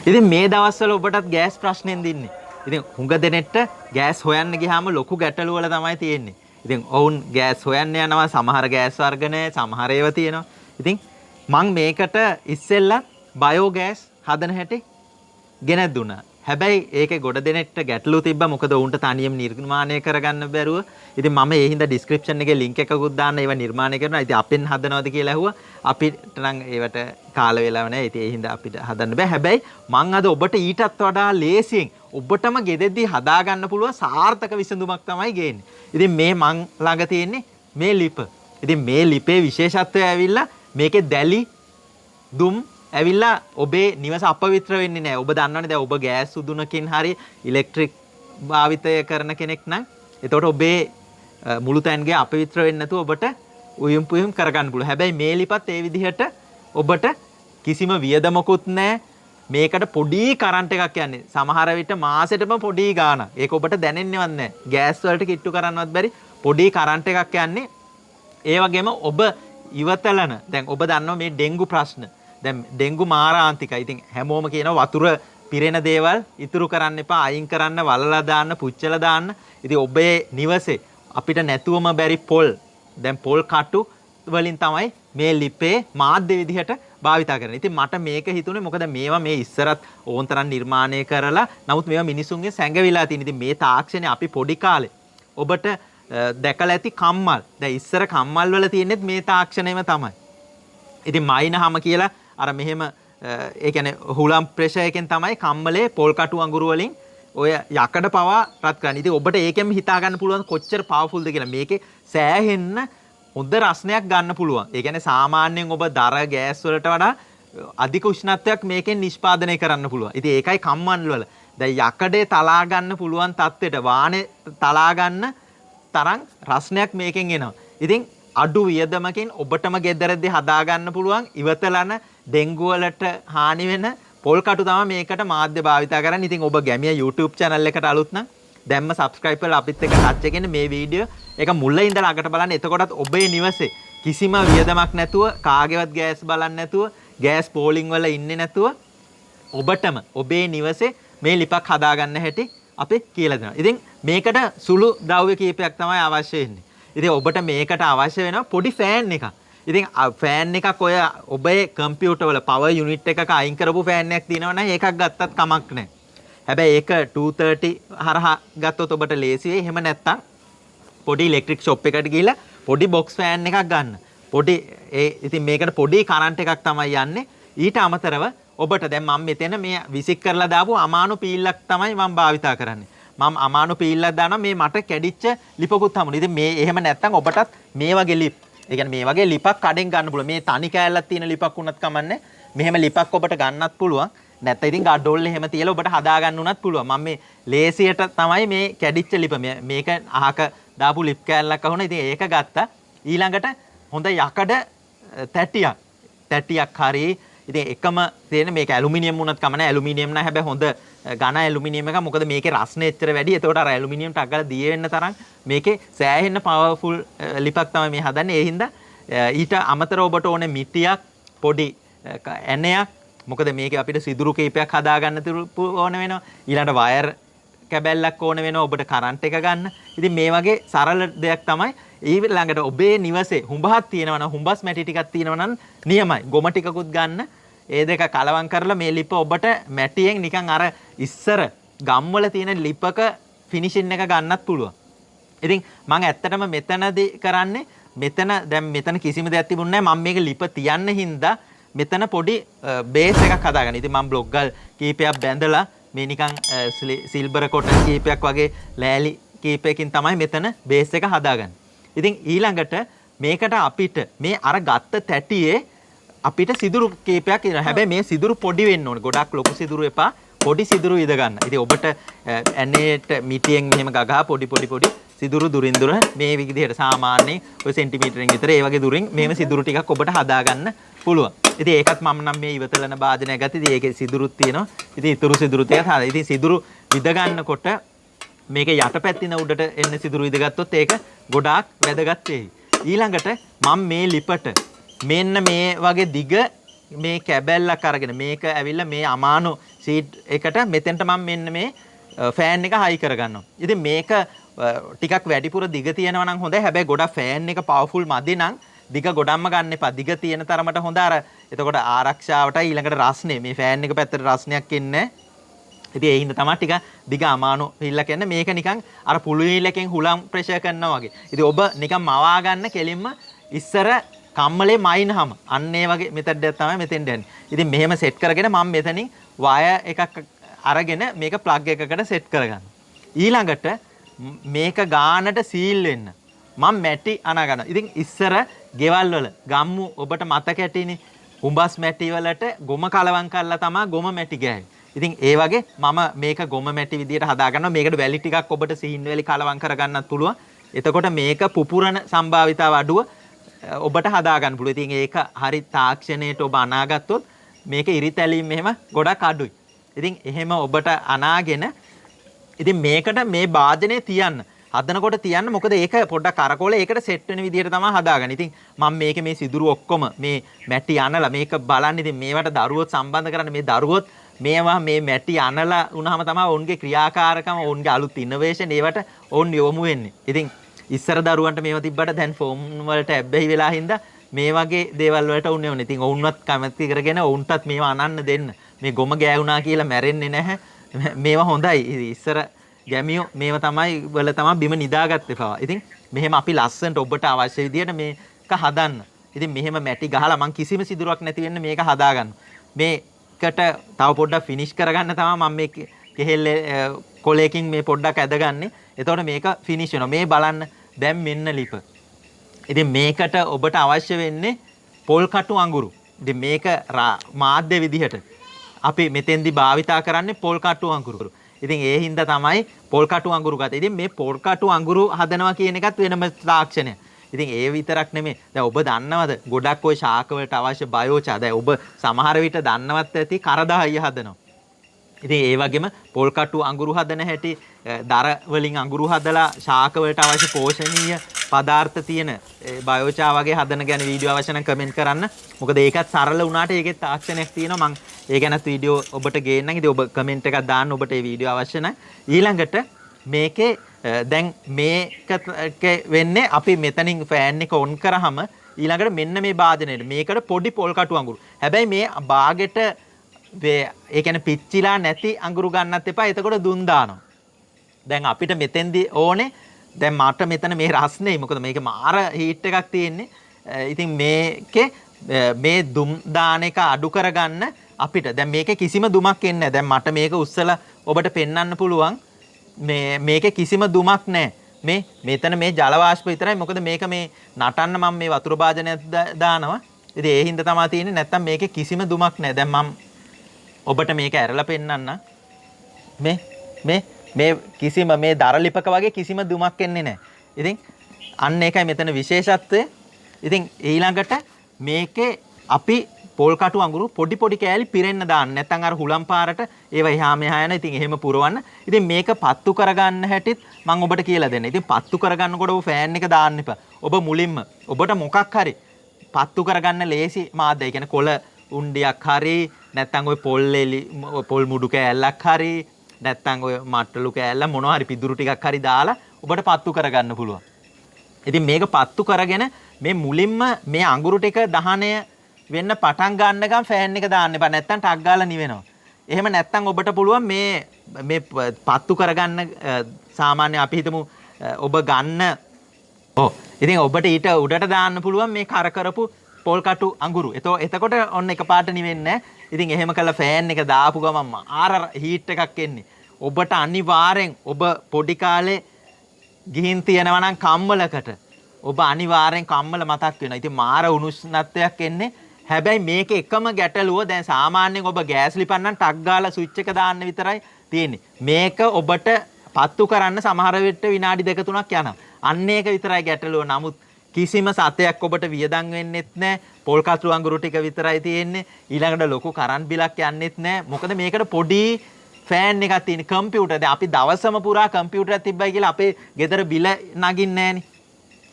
ඉතින් මේ දවස්වල ඔබටත් ගෑස් ප්‍රශ්නෙන් දින්නේ. ඉතින් හුඟ දෙනෙක්ට ගෑස් හොයන්න ගියාම ලොකු ගැටලු වල තමයි තියෙන්නේ. ඉතින් ඔවුන් ගෑස් හොයන්න යනවා, සමහර ගෑස් වර්ග නැහැ, සමහර ඒවා තියෙනවා. ඉතින් මම මේකට ඉස්සෙල්ලා බයෝ ගෑස් හදන හැටි ගෙනත් දුන්නා. හැබැයි ඒකේ ගොඩ දෙනෙක්ට ගැටලු තිබ්බා. මොකද උන්ට තනියම නිර්මාණය කරගන්න බැරුව. ඉතින් මම ඒ හින්දා ඩිස්ක්‍රිප්ෂන් එකේ ලින්ක් එකකුත් දාන්න ඒවා නිර්මාණය කරනවා. ඉතින් අපෙන් හදනවද කියලා ඇහුවා. අපිට නම් ඒවට කාල වේලාව නැහැ. ඉතින් ඒ හින්දා අපිට හදන්න බෑ. හැබැයි මං අද ඔබට ඊටත් වඩා ලේසියෙන් ඔබටම ගෙදෙද්දී හදා ගන්න පුළුවන් සාර්ථක විසඳුමක් තමයි ගේන්නේ. ඉතින් මේ මං ළඟ තියෙන්නේ මේ ලිප. ඉතින් මේ ලිපේ විශේෂත්වය ඇවිල්ලා මේකේ දැලි දුම් ඇවිල්ලා ඔබේ නිවස අපවිත්‍ර වෙන්නේ නැහැ. ඔබ දන්නවනේ දැන් ඔබ ගෑස් සුදුනකින් හරි ඉලෙක්ට්‍රික් භාවිතය කරන කෙනෙක් නම් එතකොට ඔබේ මුළු තැන්ගේ අපවිත්‍ර වෙන්නේ නැතුව ඔබට උයුම් පුයුම් කරගන්න පුළුවන්. හැබැයි මේ ලිපත් ඒ විදිහට ඔබට කිසිම වියදමකුත් නැහැ. මේකට පොඩි කරන්ට් එකක් යන්නේ. සමහර විට මාසෙටම පොඩි ගාණක්. ඒක ඔබට දැනෙන්නේවත් නැහැ. ගෑස් වලට කිට්ටු කරන්නවත් බැරි පොඩි කරන්ට් එකක් යන්නේ. ඒ වගේම ඔබ ඉවතලන දැන් ඔබ දන්නවා මේ ඩෙන්ගු ප්‍රශ්න. දැන් ඩෙන්ගු මාරාන්තිකයි. ඉතින් හැමෝම කියනවා වතුර පිරෙන දේවල් ඉතුරු කරන්න එපා, අයින් කරන්න, වලලා දාන්න, පුච්චලා දාන්න. ඉතින් ඔබේ නිවසේ අපිට නැතුවම බැරි පොල්, දැන් පොල් කටු වලින් තමයි මේ ලිපේ මාධ්‍ය විදිහට භාවිතා කරන්නේ. ඉතින් මට මේක හිතුනේ මොකද මේවා මේ ඉස්සරත් ඕන්තරම් නිර්මාණය කරලා නමුත් මේවා මිනිසුන්ගේ සැඟවිලා තියෙන. ඉතින් මේ තාක්ෂණය අපි පොඩි කාලේ ඔබට දැකලා ඇති කම්මල්. දැන් ඉස්සර කම්මල් වල තියෙනෙත් මේ තාක්ෂණයම තමයි. ඉතින් මයින්හම කියලා අර මෙහෙම ඒ කියන්නේ හුලම් ප්‍රෙෂර් එකෙන් තමයි කම්මලේ පොල් කටු අඟුරු වලින් ඔය යකඩ පවා රත් කරන්නේ. ඉතින් ඔබට ඒකෙන් හිතා ගන්න පුළුවන් කොච්චර පවර්ෆුල්ද කියලා. මේකේ සෑහෙන්න හොඳ රසණයක් ගන්න පුළුවන්. ඒ කියන්නේ සාමාන්‍යයෙන් ඔබ දර ගෑස් වලට වඩා අධික උෂ්ණත්වයක් මේකෙන් නිෂ්පාදනය කරන්න පුළුවන්. ඉතින් ඒකයි කම්මල් වල දැන් යකඩේ තලා ගන්න පුළුවන් තත්ත්වයට වානේ තලා ගන්න තරම් රසණයක් මේකෙන් එනවා. ඉතින් අඩු වියදමකින් ඔබටම ගෙදරදී හදා ගන්න පුළුවන් ඉවතලන ඩෙන්ගු වලට හානි වෙන පොල් කටු තමයි මේකට මාධ්‍ය භාවිතා කරන්නේ. ඉතින් ඔබ ගැමිය YouTube channel එකට අලුත් නම් දැම්ම subscribe කරලා අපිත් එක්ක ටච් එකෙන් මේ වීඩියෝ එක මුල ඉඳලා අගට බලන්න. එතකොටත් ඔබේ නිවසේ කිසිම වියදමක් නැතුව, කාගේවත් ගෑස් බලන්න නැතුව, ගෑස් පෝලිං වල ඉන්නේ නැතුව ඔබටම ඔබේ නිවසේ මේ ලිපක් හදා ගන්න හැටි අපි කියලා දෙනවා. ඉතින් මේකට සුළු ද්‍රව්‍ය කීපයක් තමයි අවශ්‍ය වෙන්නේ. ඉතින් ඔබට මේකට අවශ්‍ය වෙනවා පොඩි ෆෑන් එකක්. ඉතින් ෆෑන් එකක් ඔය ඔබේ කම්පියුටර් වල පවර් යුනිට් එකක අයින් කරපු ෆෑන් එකක් තියෙනවනම් ඒකක් ගත්තත් කමක් නැහැ. හැබැයි ඒක 230 හරහා ගත්තොත් ඔබට ලේසි වෙයි. එහෙම නැත්නම් පොඩි ඉලෙක්ට්‍රික් ෂොප් එකකට ගිහිල්ලා පොඩි බොක්ස් ෆෑන් එකක් ගන්න. පොඩි ඉතින් මේකට පොඩි කරන්ට් එකක් තමයි යන්නේ. ඊට අමතරව ඔබට දැන් මම මෙතන මේ විසික් කරලා දාපු අමානු පීල්ලක් තමයි මම භාවිතා කරන්නේ. මම අමානු පීල්ලක් දානවා මේ මට කැඩිච්ච ලිපකුත් හමුනේ. ඉතින් මේ එහෙම නැත්නම් ඔබටත් මේ වගේ ලිප්, ඒ කියන්නේ මේ වගේ ලිපක් කඩෙන් ගන්න පුළුවන්. මේ තනි කෑල්ලක් තියෙන ලිපක් වුණත් කමන්නේ. මෙහෙම ලිපක් ඔබට ගන්නත් පුළුවන්. නැත්නම් ඉතින් ගඩොල් එහෙම තියලා ඔබට හදා ගන්න උනත් පුළුවන්. මම මේ ලේසියට තමයි මේ කැඩිච්ච ලිප මේක අහක දාපු ලිප් කෑල්ලක් අහුණා. ඉතින් ඒක ගත්තා. ඊළඟට හොඳ යකඩ තැටියක් හරි. ඉතින් එකම තියෙන මේක ඇලුමිනියම් වුණත් කම නැහැ. ඇලුමිනියම් නෑ හැබැයි හොඳ ඝන ඇලුමිනියම් එක. මොකද මේකේ රස්නේ එච්චර වැඩි. ඒතකොට අර ඇලුමිනියම් ටක් ගාලා දිය වෙන්න තරම් මේකේ සෑහෙන්න පවර්ෆුල් ලිපක් තමයි මේ හදන්නේ. ඒ හින්දා ඊට අමතරව ඔබට ඕනේ මිටියක්, පොඩි ඇණයක්. මොකද මේකේ අපිට සිදුරු කීපයක් හදා ගන්න ඕන වෙනවා. ඊළඟට වයර් කැබැල්ලක් ඕන වෙනවා ඔබට කරන්ට් එක ගන්න. ඉතින් මේ වගේ සරල දෙයක් තමයි. ඊළඟට ඔබේ නිවසේ හුඹහක් තියෙනවා නම් හුඹස් මැටි ටිකක් තියෙනවා නම් නියමයි. ගොම ටිකකුත් ගන්න. ඒ දෙක කලවම් කරලා මේ ලිප ඔබට මැටියෙන් නිකන් අර ඉස්සර ගම්වල තියෙන ලිපක ෆිනිෂින් එක ගන්නත් පුළුවන්. ඉතින් මම ඇත්තටම මෙතනදී කරන්නේ මෙතන කිසිම දෙයක් තිබුණේ නැහැ. මම මේක ලිප තියන්න හින්දා මෙතන පොඩි බේස් එකක් හදාගන්න. ඉතින් මම බ්ලොග් ගල් කීපයක් බැඳලා මේ නිකන් සිල්වර් කොටන් කීපයක් වගේ ලෑලි කීපයකින් තමයි මෙතන බේස් එක හදාගන්නේ. ඉතින් ඊළඟට මේකට අපිට මේ අර ගත්ත තැටියේ අපිට සිදුරු කීපයක් ඉන්න. හැබැයි මේ සිදුරු පොඩි වෙන්න ඕනේ. ගොඩක් ලොකු සිදුරු එපා. පොඩි සිදුරු ඉද ගන්න. ඉතින් ඔබට ඇනේට මිටියෙන් මෙහෙම ගගා පොඩි සිදුරු දුරින් දුර මේ විදිහට සාමාන්‍යයෙන් ඔය සෙන්ටිමීටරෙන් විතර ඒ වගේ දුරින් මේම සිදුරු ටිකක් ඔබට හදා ගන්න පුළුවන්. ඉතින් ඒකත් මම නම් මේ ඉවතලන භාජනය ගත්තා. ඉතින් ඒකේ සිදුරුත් තියෙනවා. ඉතින් ඊතුරු සිදුරු ටිකක් හදා. ඉතින් සිදුරු විද ගන්නකොට මේක යටපැත්තින උඩට එන්න සිදුරු විද ගත්තොත් ඒක ගොඩාක් වැදගත් වෙයි. ඊළඟට මම මේ ලිපට මෙන්න මේ වගේ දිග මේ කැබැල්ලක් අරගෙන මේක ඇවිල්ලා මේ අමානු සීට් එකට මෙතෙන්ට මම මෙන්න මේ ෆෑන් එක හයි කරගන්නවා. ඉතින් මේක ටිකක් වැඩිපුර දිග තියෙනවා නම් හොඳයි. හැබැයි ගොඩක් ෆෑන් එක පවර්ෆුල් මදි නම් දිග ගොඩක්ම ගන්න එපා. දිග තියෙන තරමට හොඳ අර එතකොට ආරක්ෂාවට ඊළඟට රස්නේ මේ ෆෑන් එක පැත්තට රස්නයක් එන්නේ නැහැ. ඉතින් ඒ හින්දා තමයි ටික දිග අමානු හිල්ල කියන්නේ මේක නිකන් අර පුළු හිල්ලකින් හුලම් ප්‍රෙෂර් කරනවා වගේ. ඉතින් ඔබ නිකන් මවා ගන්න කෙලින්ම ඉස්සර කම්මලේ මයින්හම අන්න ඒ වගේ මෙතඩ් එකක් තමයි මෙතෙන්ට යන්නේ. ඉතින් මෙහෙම සෙට් කරගෙන මම මෙතනින් වයර් එකක් අරගෙන මේක ප්ලග් එකකට සෙට් කරගන්නවා. ඊළඟට මේක ගානට සීල් වෙන්න මම මැටි අනා ගන්නවා. ඉතින් ඉස්සර ගෙවල් වල ගම්මු ඔබට මතක ඇටිනේ හුඹස් මැටි වලට ගොම කලවම් කරලා තමයි ගොම මැටි ගෑවේ. ඉතින් ඒ වගේ මම මේක ගොම මැටි විදියට හදා ගන්නවා. මේකට වැලි ටිකක් ඔබට සීන් වැලි කලවම් කරගන්නත් පුළුවන්. එතකොට මේක පුපුරන සම්භාවිතාව අඩුව ඔබට හදා ගන්න පුළුවන්. ඉතින් ඒක හරි තාක්ෂණයට ඔබ අනාගත්තොත් මේක ඉරිතැලීම් මෙහෙම ගොඩක් අඩුයි. ඉතින් එහෙම ඔබට අනාගෙන ඉතින් මේකට මේ වාදනය තියන්න. හදනකොට තියන්න මොකද ඒක පොඩ්ඩක් කරකෝලේ ඒකට සෙට් වෙන විදියට තමයි හදාගන්නේ. ඉතින් මම මේකේ මේ සිදුරු ඔක්කොම මේ මැටි අනලා මේක බලන්න. ඉතින් මේවට දරුවොත් සම්බන්ධ කරන්න මේ දරුවොත් මේවා මේ මැටි අනලා වුණාම තමයි ඔවුන්ගේ ක්‍රියාකාරකම ඔවුන්ගේ අලුත් ඉනෝවේෂන් ඒවට ඔවුන් යොමු වෙන්නේ. ඉතින් ඉස්සර දරුවන්ට මේව තිබ්බට දැන් ෆෝම් වලට ඇබ්බැහි වෙලා හින්දා මේ වගේ දේවල් වලට උන්නේ ඕනේ. ඉතින් ඔවුන්වත් කැමති කරගෙන ඔවුන්ටත් මේවා අනන්න දෙන්න. මේ ගොම ගෑවුනා කියලා මැරෙන්නේ නැහැ. මේවා හොඳයි. ඉස්සර ගැමියෝ මේව තමයි වල තමයි බිම නිදාගත්තේ පවා. ඉතින් මෙහෙම අපි ලස්සනට ඔබට අවශ්‍ය විදියට මේක හදන්න. ඉතින් මෙහෙම මැටි ගහලා මං කිසිම සිදුරක් නැති වෙන්න මේක හදාගන්න. මේකට තව පොඩ්ඩක් ෆිනිෂ් කරගන්න තමයි මම මේ කෙහෙල් කොලයකින් මේ පොඩ්ඩක් ඇදගන්නේ. එතකොට මේක ෆිනිෂ් වෙනවා. මේ බලන්න දැන් මෙන්න ලිප. ඉතින් මේකට ඔබට අවශ්‍ය වෙන්නේ පොල් කටු අඟුරු. ඉතින් මේක මාධ්‍ය විදිහට අපි මෙතෙන්දි භාවිතා කරන්නේ පොල් කටු අඟුරු. ඉතින් ඒ හින්දා තමයි පොල් කටු අඟුරු ගත්තේ. ඉතින් මේ පොල් කටු අඟුරු හදනවා කියන එකත් වෙනම තාක්ෂණයක්. ඉතින් ඒ විතරක් නෙමෙයි. දැන් ඔබ දන්නවද ගොඩක් ওই ශාක වලට අවශ්‍ය බයෝචා. දැන් ඔබ සමහර විට දන්නවත් ඇති කරදහය හදනවා. ඉතින් ඒ වගේම පොල් කටු අඟුරු හදන හැටි දර වලින් අඟුරු හදලා ශාක වලට අවශ්‍ය පෝෂණීය පදාර්ථ තියෙන බයෝචා වගේ හදන ගැන වීඩියෝ අවශ්‍ය නම් කමෙන්ට් කරන්න. මොකද ඒකත් සරල වුණාට ඒකේ තාක්ෂණයක් තියෙනවා. මම ඒ ගැනත් වීඩියෝ ඔබට ගේන්නම්. ඉතින් ඔබ කමෙන්ට් එකක් දාන්න ඔබට මේ වීඩියෝ අවශ්‍ය නැහැ. ඊළඟට මේකේ දැන් මේක වෙන්නේ අපි මෙතනින් ෆෑන් එක ඔන් කරාම ඊළඟට මෙන්න මේ භාජනයේට මේකට පොඩි පොල් කටු අඟුරු. හැබැයි මේ බාගෙට ඒ කියන්නේ පිච්චිලා නැති අඟුරු ගන්නත් එපා. එතකොට දුම් දානවා. දැන් අපිට මෙතෙන්දී ඕනේ දැන් මට මෙතන මේ රස්නේ මොකද මේකේ මාර හීට් එකක් තියෙන්නේ. ඉතින් මේකේ මේ දුම් දාන එක අඩු කරගන්න අපිට දැන් මේකේ කිසිම දුමක් එන්නේ නැහැ. දැන් මට මේක උස්සලා ඔබට පෙන්වන්න පුළුවන්. මේකේ කිසිම දුමක් නැහැ. මේ මෙතන මේ ජල වාෂ්ප විතරයි. මොකද මේක මේ නටන්න මම මේ වතුර භාජනයක් දානවා. ඉතින් ඒ හින්දා තමයි තියෙන්නේ. නැත්තම් මේකේ කිසිම දුමක් නැහැ. දැන් මම ඔබට මේක ඇරලා පෙන්වන්න. මේ කිසිම මේ දරලිපක වගේ කිසිම දුමක් එන්නේ නැහැ. ඉතින් අන්න ඒකයි මෙතන විශේෂත්වය. ඉතින් ඊළඟට මේකේ අපි පොල් කටු අඟුරු පොඩි පොඩි කෑලි පිරෙන්න දාන්න. නැත්නම් අර හුලම් පාරට ඒව එහා මෙහා යන. ඉතින් එහෙම පුරවන්න. ඉතින් මේක පත්තු කරගන්න හැටිත් මම ඔබට කියලා දෙන්න. ඉතින් පත්තු කරගන්නකොට ඔබ ෆෑන් එක දාන්න එපා. ඔබ මුලින්ම ඔබට මොකක් හරි පත්තු කරගන්න ලේසි මාධ්‍ය. ඒ කියන්නේ කොළ උණ්ඩියක් හරි නැත්නම් ওই පොල් මුඩු කෑල්ලක් හරි නැත්නම් ඔය මට්ටලු කෑල්ල මොනවා හරි පිදුරු ටිකක් හරි දාලා ඔබට පත්තු කරගන්න පුළුවන්. ඉතින් මේක පත්තු කරගෙන මේ මුලින්ම මේ අඟුරු ටික දහනය වෙන්න පටන් ගන්නකම් ෆෑන් එක දාන්න එපා. නැත්නම් ටක් ගාලා නිවෙනවා. එහෙම නැත්නම් ඔබට පුළුවන් මේ පත්තු කරගන්න සාමාන්‍ය අපි හිතමු ඔබ ගන්න ඉතින් ඔබට ඊට උඩට දාන්න පුළුවන් මේ කර කරපු පොල් කටු අඟුරු. එතකොට ඔන්න එකපාරට නිවෙන්නේ නැහැ. ඉතින් එහෙම කළා ෆෑන් එක දාපු ගමන් ආර හීට් එකක් එන්නේ. ඔබට අනිවාර්යෙන් ඔබ පොඩි කාලේ ගිහින් තියනවා නම් කම්මලකට ඔබ අනිවාර්යෙන් කම්මල මතක් වෙනවා. ඉතින් මාර උණුසුමත්වයක් එන්නේ. හැබැයි මේක එකම ගැටලුව දැන් සාමාන්‍යයෙන් ඔබ ගෑස් ලිපන්නම් ටක් ගාලා ස්විච් එක දාන්න විතරයි තියෙන්නේ. මේක ඔබට පත්තු කරන්න සමහර විට විනාඩි 2-3ක් යනවා. අන්න ඒක විතරයි ගැටලුව. නමුත් කිසිම සතයක් ඔබට වියදම් වෙන්නෙත් නැහැ. පොල් කටු අඟුරු ටික විතරයි තියෙන්නේ. ඊළඟට ලොකු කරන්ට් බිලක් යන්නෙත් නැහැ. මොකද මේකට පොඩි ෆෑන් එකක් තියෙන කම්පියුටර්. දැන් අපි දවසම පුරා කම්පියුටරයක් තිබ්බයි කියලා අපේ ගෙදර බිල නගින්නේ නැහනේ.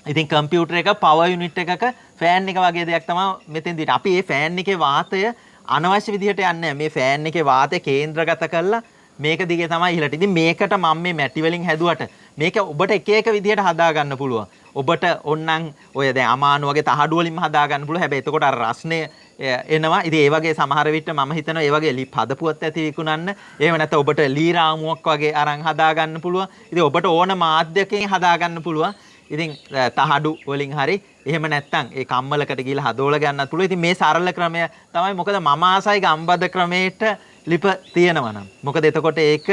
ඉතින් කම්පියුටර් එක පවර් යුනිට් එකක ෆෑන් එක වගේ දෙයක් තමයි මෙතෙන්දී. අපි මේ ෆෑන් එකේ වාතය අනවශ්‍ය විදිහට යන්නේ මේ ෆෑන් එකේ වාතය කේන්ද්‍රගත කරලා මේක දිගේ තමයි ඉහළට. ඉතින් මේකට මම මේ මැටි වලින් හැදුවට මේක ඔබට එක එක විදිහට හදා ගන්න පුළුවන්. ඔබට ඕනනම් ඔය දැන් අමානු වගේ තහඩු වලින්ම හදා ගන්න පුළුවන්. හැබැයි එතකොට අර රස්නේ එනවා. ඉතින් ඒ වගේ සමහර විට මම හිතනවා ඒ වගේ ලිප් හදපුවත් ඇති විකුණන්න. එහෙම නැත්නම් ඔබට ලී රාමුවක් වගේ අරන් හදා ගන්න පුළුවන්. ඉතින් ඔබට ඕන මාධ්‍යකයෙන් හදා ගන්න පුළුවන්. ඉතින් තහඩු වලින් හරි එහෙම නැත්නම් ඒ කම්මලකට ගිහලා හදවල ගන්නත් පුළුවන්. ඉතින් මේ සරල ක්‍රමය තමයි මොකද මම ආසයි ගම්බද ක්‍රමයට ලිප තියෙනවා නම්. මොකද එතකොට ඒක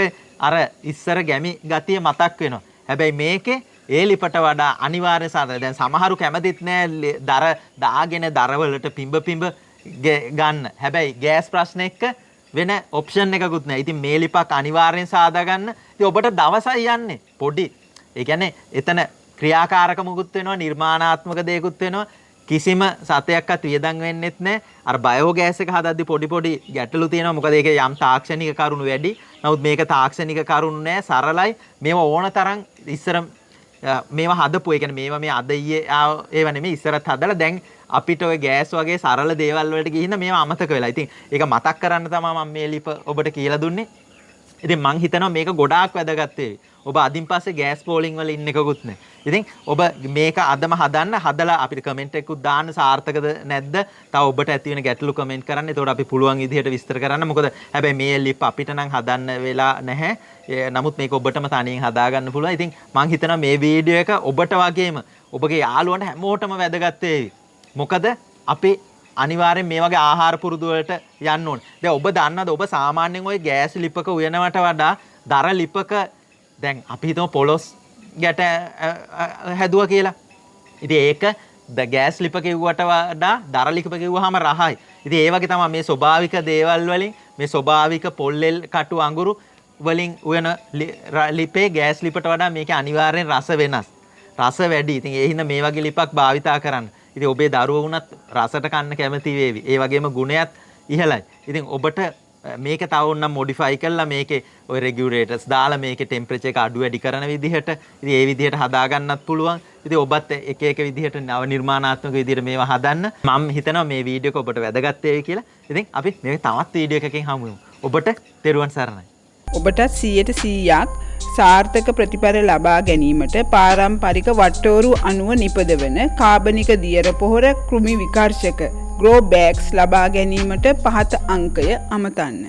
අර ඉස්සර ගැමි ගතිය මතක් වෙනවා. හැබැයි මේකේ ඒ ලිපට වඩා අනිවාර්ය සරල. දැන් සමහරු කැමතිත් නෑ දර දාගෙන දරවලට පිඹ ගන්න. හැබැයි ගෑස් ප්‍රශ්න එක්ක වෙන ඔප්ෂන් එකකුත් නෑ. ඉතින් මේ ලිපක් අනිවාර්යෙන් සාදා ගන්න. ඉතින් ඔබට දවසයි යන්නේ පොඩි. ඒ කියන්නේ එතන ක්‍රියාකාරකමකුත් වෙනවා නිර්මාණාත්මක දෙයක්කුත් වෙනවා. කිසිම සතයක්වත් වියදම් වෙන්නෙත් නැහැ. අර බයෝගෑස් එක හදද්දි පොඩි ගැටලු තියෙනවා. මොකද ඒකේ යම් තාක්ෂණික කරුණු වැඩි. නමුත් මේක තාක්ෂණික කරුණු නැහැ. සරලයි. මේවා ඕන තරම් ඉස්සර මේවා හදපු. ඒ කියන්නේ මේවා මේ අද ඊයේ ඒව නෙමෙයි ඉස්සරත් හදලා දැන් අපිට ඔය ගෑස් වගේ සරල දේවල් වලට ගිහින් මේවා අමතක වෙලා. ඉතින් ඒක මතක් කරන්න තමයි මම මේ ලිප ඔබට කියලා දුන්නේ. ඉතින් මං හිතනවා මේක ගොඩාක් වැදගත් වෙයි. ඔබ අදින් පස්සේ ගෑස් පෝලිං වල ඉන්න එකකුත් නැහැ. ඉතින් ඔබ මේක අදම හදලා අපිට කමෙන්ට් එකකුත් දාන්න සාර්ථකද නැද්ද? තව ඔබට ඇති වෙන ගැටලු කමෙන්ට් කරන්න. එතකොට අපි පුළුවන් විදිහට විස්තර කරන්න. මොකද හැබැයි මේ ලිප් අපිට නම් හදන්න වෙලා නැහැ. නමුත් මේක ඔබටම තනියෙන් හදා ගන්න පුළුවන්. ඉතින් මං හිතනවා මේ වීඩියෝ එක ඔබට වගේම ඔබගේ යාළුවන්ට හැමෝටම වැදගත් වෙයි. මොකද අපි අනිවාර්යෙන් මේ වගේ ආහාර පුරුදු වලට යන්න ඕනේ. දැන් ඔබ දන්නවද ඔබ සාමාන්‍යයෙන් ওই ගෑස් ලිපක උයනවට වඩා දර ලිපක දැන් අපි හිතමු පොලොස් ගැට හැදුවා කියලා. ඉතින් ඒක ගෑස් ලිප කිව්වට වඩා දර ලිප කිව්වහම රහයි. ඉතින් ඒ වගේ තමයි මේ ස්වභාවික දේවල් වලින් මේ ස්වභාවික පොල්ලෙල් කටු අඟුරු වලින් උයන ලිපේ ගෑස් ලිපට වඩා මේකේ අනිවාර්යෙන් රස වෙනස්. රස වැඩි. ඉතින් ඒ හින්දා මේ වගේ ලිපක් භාවිතා කරන්න. ඉතින් ඔබේ දරුවෝ වුණත් රසට කන්න කැමති වේවි. ඒ වගේම ගුණයත් ඉහළයි. ඉතින් ඔබට මේක තව ඕනනම් මොඩිෆයි කරලා මේකේ ඔය රෙගියුලේටර්ස් දාලා මේකේ ටෙම්පරේචර් එක අඩු වැඩි කරන විදිහට ඉතින් ඒ විදිහට හදා ගන්නත් පුළුවන්. ඉතින් ඔබත් එක එක විදිහට නව නිර්මාණාත්මක විදිහට මේවා හදන්න. මම හිතනවා මේ වීඩියෝ එක ඔබට වැදගත් වෙයි කියලා. ඉතින් අපි මේ තවත් වීඩියෝ එකකින් හමු වෙමු. ඔබට තෙරුවන් සරණයි. ඔබට 100% සාර්ථක ප්‍රතිඵල ලබා ගැනීමට පාරම්පරික වට්ටෝරු අණුව නිපදවන කාබනික දියර පොහොර කෘමි විකර්ශක ග්‍රෝ බෑග්ස් ලබා ගැනීමට පහත අංකය අමතන්න.